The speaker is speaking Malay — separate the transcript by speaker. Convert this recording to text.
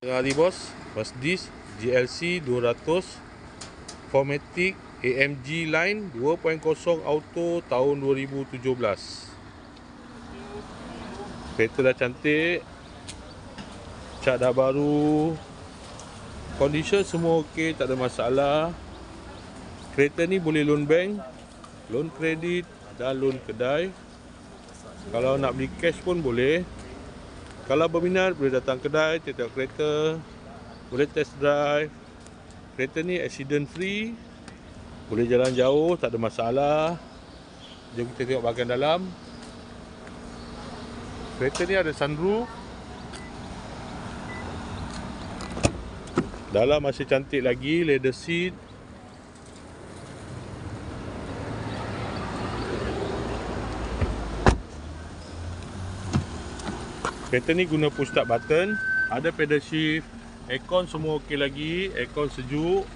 Speaker 1: Hari bos, Mercedes GLC 200 4matic AMG line 2.0 auto tahun 2017. Kereta dah cantik, cat dah baru, condition semua ok, tak ada masalah. Kereta ni boleh loan bank, loan kredit dan loan kedai. Kalau nak beli cash pun boleh. Kalau berminat boleh datang kedai, tengok kereta, boleh test drive. Kereta ni accident free, boleh jalan jauh, tak ada masalah. Jom kita tengok bahagian dalam. Kereta ni ada sunroof. Dalam masih cantik lagi, leather seat. Kereta ni guna push start button, ada pedal shift, aircon semua ok lagi, aircon sejuk.